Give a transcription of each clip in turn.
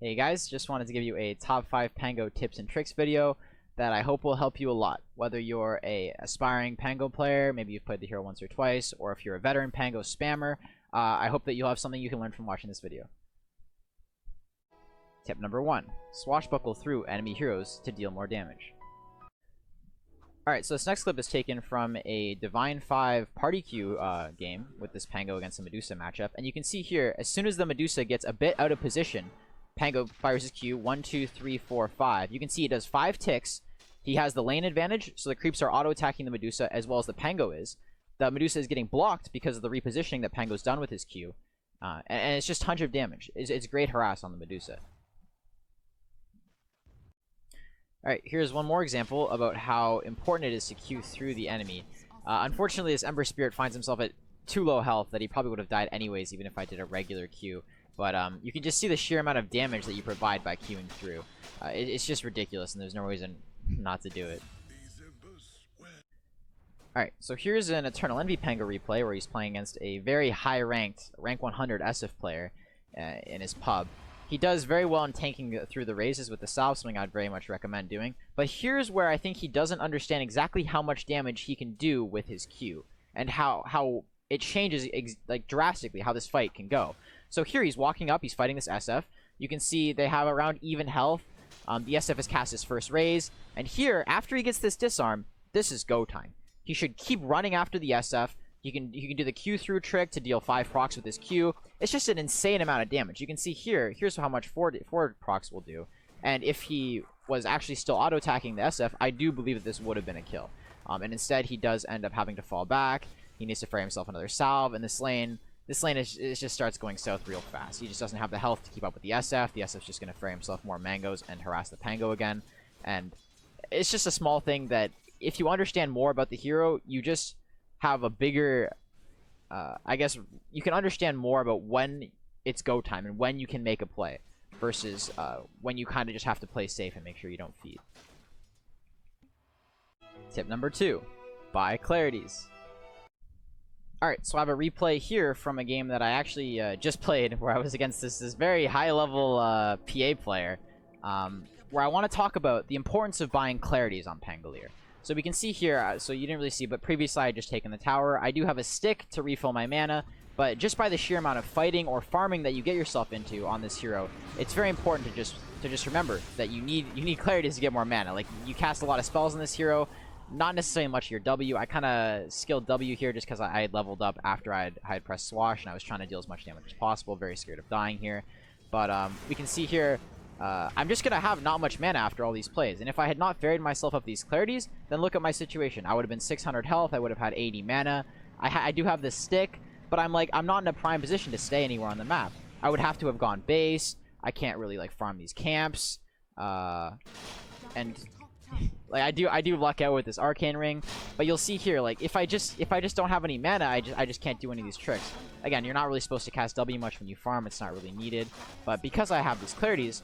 Hey guys, just wanted to give you a top 5 Pango tips and tricks video that I hope will help you a lot. Whether you're a aspiring Pango player, maybe you've played the hero once or twice, or if you're a veteran Pango spammer, I hope that you'll have something you can learn from watching this video. Tip number 1. Swashbuckle through enemy heroes to deal more damage. Alright, so this next clip is taken from a Divine 5 party queue game with this Pango against the Medusa matchup. And you can see here, as soon as the Medusa gets a bit out of position, Pango fires his Q, 1, 2, 3, 4, 5. You can see he does 5 ticks. He has the lane advantage, so the creeps are auto-attacking the Medusa as well as the Pango is. The Medusa is getting blocked because of the repositioning that Pango's done with his Q. And it's just tons of damage. It's great harass on the Medusa. Alright, here's one more example about how important it is to Q through the enemy. Unfortunately, this Ember Spirit finds himself at too low health that he probably would have died anyways, even if I did a regular Q. But you can just see the sheer amount of damage that you provide by queuing through. It's just ridiculous, and there's no reason not to do it. Alright, so here's an Eternal Envy Pango replay where he's playing against a very high-ranked, rank 100 SF player in his pub. He does very well in tanking through the raises with the salve, something I'd very much recommend doing. But here's where I think he doesn't understand exactly how much damage he can do with his Q, and how it changes like drastically how this fight can go. So here he's walking up, he's fighting this SF. You can see they have around even health. The SF has cast his first raise. And here, after he gets this disarm, this is go time. He should keep running after the SF. You can do the Q through trick to deal 5 procs with his Q. It's just an insane amount of damage. You can see here's how much forward procs will do. And if he was actually still auto-attacking the SF, I do believe that this would have been a kill. And instead, he does end up having to fall back. He needs to fray himself another salve, and this lane just starts going south real fast. He just doesn't have the health to keep up with the SF. The SF's just going to fray himself more mangoes and harass the Pango again. And it's just a small thing that if you understand more about the hero, you just have a bigger, I guess, you can understand more about when it's go time and when you can make a play versus when you kind of just have to play safe and make sure you don't feed. Tip number 2, buy clarities. Alright, so I have a replay here from a game that I actually just played where I was against this very high-level PA player, where I want to talk about the importance of buying clarities on Pangolier. So we can see here, so you didn't really see, but previously I had just taken the tower. I do have a stick to refill my mana, but just by the sheer amount of fighting or farming that you get yourself into on this hero, it's very important to just remember that you need clarities to get more mana. Like, you cast a lot of spells on this hero, not necessarily much of your W. I kind of skilled W here just because I had leveled up after I had pressed Swash, and I was trying to deal as much damage as possible. Very scared of dying here. But we can see here, I'm just going to have not much mana after all these plays. And if I had not ferried myself up these clarities, then look at my situation. I would have been 600 health. I would have had 80 mana. I do have this stick, but I'm not in a prime position to stay anywhere on the map. I would have to have gone base. I can't really like farm these camps. And like I do luck out with this arcane ring, but you'll see here, like if I just don't have any mana, I just can't do any of these tricks. Again, you're not really supposed to cast W much when you farm. It's not really needed. But because I have these clarities,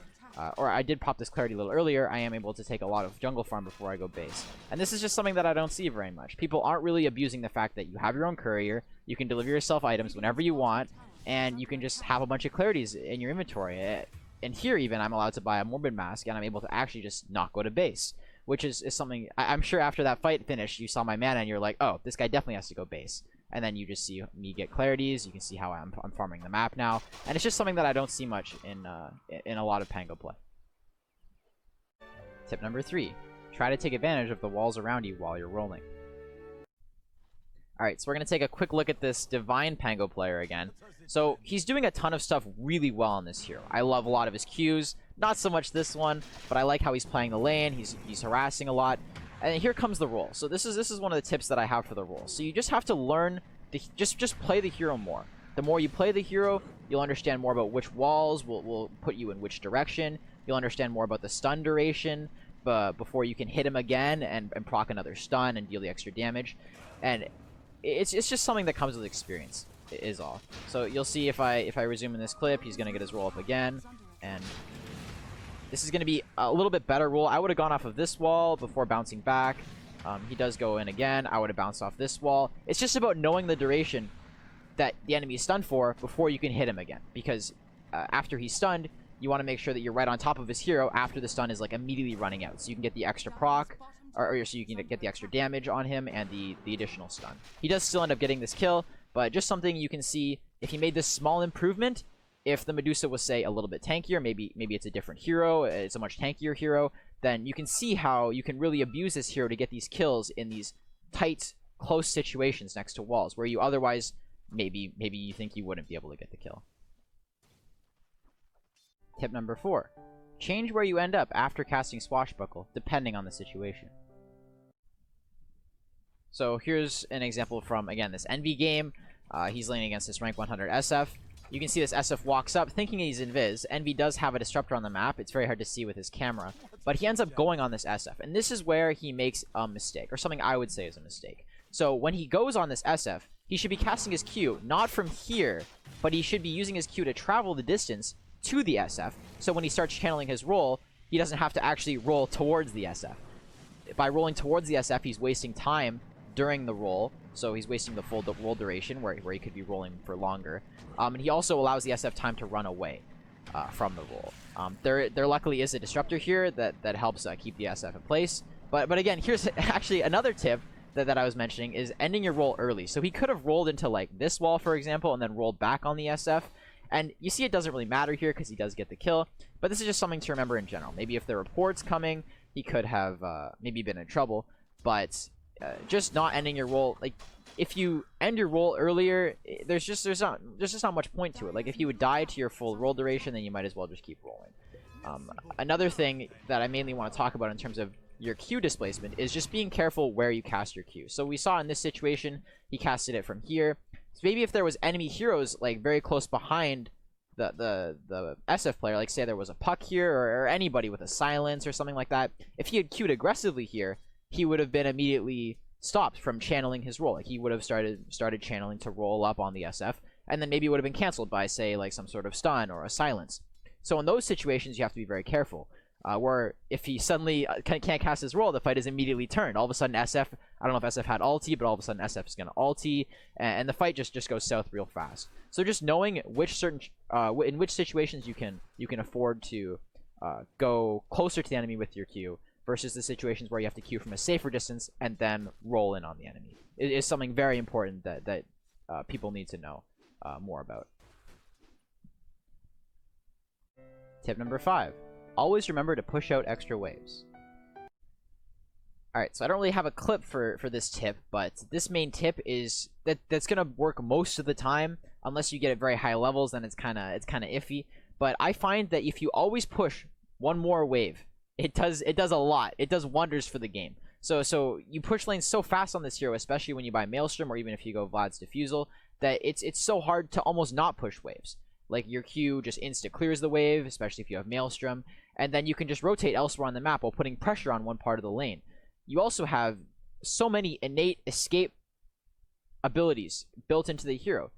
or I did pop this clarity a little earlier, I am able to take a lot of jungle farm before I go base. And this is just something that I don't see very much. People aren't really abusing the fact that you have your own courier, you can deliver yourself items whenever you want, and you can just have a bunch of clarities in your inventory. And here even, I'm allowed to buy a Morbid Mask, and I'm able to actually just not go to base. Which is something, I'm sure after that fight finished, you saw my mana and you're like, oh, this guy definitely has to go base. And then you just see me get clarities. You can see how I'm farming the map now. And it's just something that I don't see much in a lot of Pango play. Tip number 3. Try to take advantage of the walls around you while you're rolling. Alright, so we're going to take a quick look at this Divine Pango player again. So he's doing a ton of stuff really well on this hero. I love a lot of his Qs. Not so much this one, but I like how he's playing the lane. He's harassing a lot. And here comes the roll. So this is one of the tips that I have for the roll. So you just have to learn to just play the hero more. The more you play the hero, you'll understand more about which walls will put you in which direction. You'll understand more about the stun duration before you can hit him again and proc another stun and deal the extra damage. And it's just something that comes with experience, is all. So you'll see if I resume in this clip, he's going to get his roll up again. And this is going to be a little bit better roll. I would have gone off of this wall before bouncing back. He does go in again. I would have bounced off this wall. It's just about knowing the duration that the enemy is stunned for before you can hit him again. Because after he's stunned, you want to make sure that you're right on top of his hero after the stun is like immediately running out, so you can get the extra proc, or so you can get the extra damage on him and the additional stun. He does still end up getting this kill, but just something you can see if he made this small improvement. If the Medusa was, say, a little bit tankier, maybe it's a different hero, it's a much tankier hero, then you can see how you can really abuse this hero to get these kills in these tight, close situations next to walls, where you otherwise, maybe you think you wouldn't be able to get the kill. Tip number 4. Change where you end up after casting Swashbuckle, depending on the situation. So here's an example from, again, this Envy game. He's laning against this rank 100 SF. You can see this SF walks up thinking he's invis. Envy does have a disruptor on the map. It's very hard to see with his camera. But he ends up going on this SF. And this is where he makes a mistake, or something I would say is a mistake. So when he goes on this SF, he should be casting his Q, not from here, but he should be using his Q to travel the distance to the SF. So when he starts channeling his roll, he doesn't have to actually roll towards the SF. By rolling towards the SF, he's wasting time during the roll. So he's wasting the full roll duration where he could be rolling for longer. And he also allows the SF time to run away from the roll. There luckily is a disruptor here that helps keep the SF in place. But again, here's actually another tip that I was mentioning, is ending your roll early. So he could have rolled into like this wall, for example, and then rolled back on the SF. And you see it doesn't really matter here because he does get the kill. But this is just something to remember in general. Maybe if there are ports coming, he could have maybe been in trouble. But just not ending your roll, like if you end your roll earlier, there's just not much point to it. Like if you would die to your full roll duration, then you might as well just keep rolling. Another thing that I mainly want to talk about in terms of your Q displacement is just being careful where you cast your Q. So we saw in this situation, he casted it from here. So maybe if there was enemy heroes like very close behind the SF player, like say there was a puck here or anybody with a silence or something like that, if he had Q'd aggressively here, he would have been immediately stopped from channeling his roll. Like he would have started channeling to roll up on the SF, and then maybe it would have been canceled by, say, like some sort of stun or a silence. So in those situations, you have to be very careful. Where if he suddenly can't cast his roll, the fight is immediately turned. All of a sudden, SF, I don't know if SF had ulti, but all of a sudden SF is going to ulti, and the fight just goes south real fast. So just knowing which in which situations you can afford to go closer to the enemy with your Q, versus the situations where you have to Q from a safer distance and then roll in on the enemy. It is something very important that people need to know more about. Tip number 5. Always remember to push out extra waves. Alright, so I don't really have a clip for this tip, but this main tip is that's going to work most of the time. Unless you get at very high levels, then it's kind of iffy. But I find that if you always push one more wave, it does a lot. It does wonders for the game. So you push lanes so fast on this hero, especially when you buy Maelstrom or even if you go Vlad's Diffusal, that it's so hard to almost not push waves. Like your Q just insta clears the wave, especially if you have Maelstrom, and then you can just rotate elsewhere on the map while putting pressure on one part of the lane. You also have so many innate escape abilities built into the hero.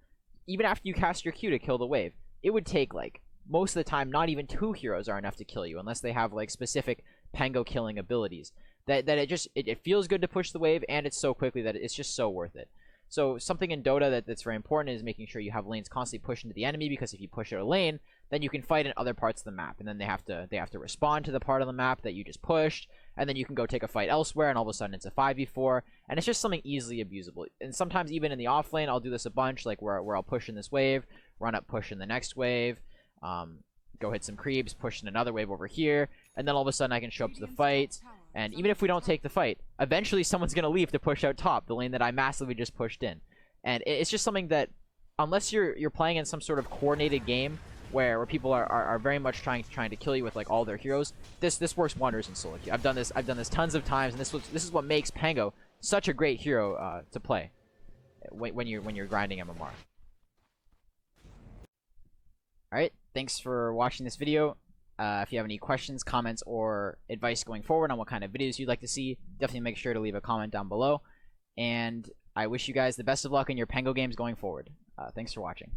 Even after you cast your Q to kill the wave, it would take like most of the time, not even 2 heroes are enough to kill you unless they have like specific pango killing abilities. That it feels good to push the wave, and it's so quickly that it's just so worth it. So something in Dota that's very important is making sure you have lanes constantly push into the enemy, because if you push out a lane, then you can fight in other parts of the map, and then they have to respond to the part of the map that you just pushed, and then you can go take a fight elsewhere, and all of a sudden it's a 5v4, and it's just something easily abusable. And sometimes even in the off lane, I'll do this a bunch, like where I'll push in this wave, run up, push in the next wave, go hit some creeps, push in another wave over here, and then all of a sudden I can show up to the fight. And even if we don't take the fight, eventually someone's going to leave to push out top, the lane that I massively just pushed in. And it's just something that, unless you're playing in some sort of coordinated game where people are very much trying to kill you with like all their heroes, this works wonders in solo queue. I've done this tons of times, and this is what makes Pango such a great hero to play when you're grinding MMR. Alright, thanks for watching this video. If you have any questions, comments, or advice going forward on what kind of videos you'd like to see, definitely make sure to leave a comment down below. And I wish you guys the best of luck in your Pango games going forward. Thanks for watching.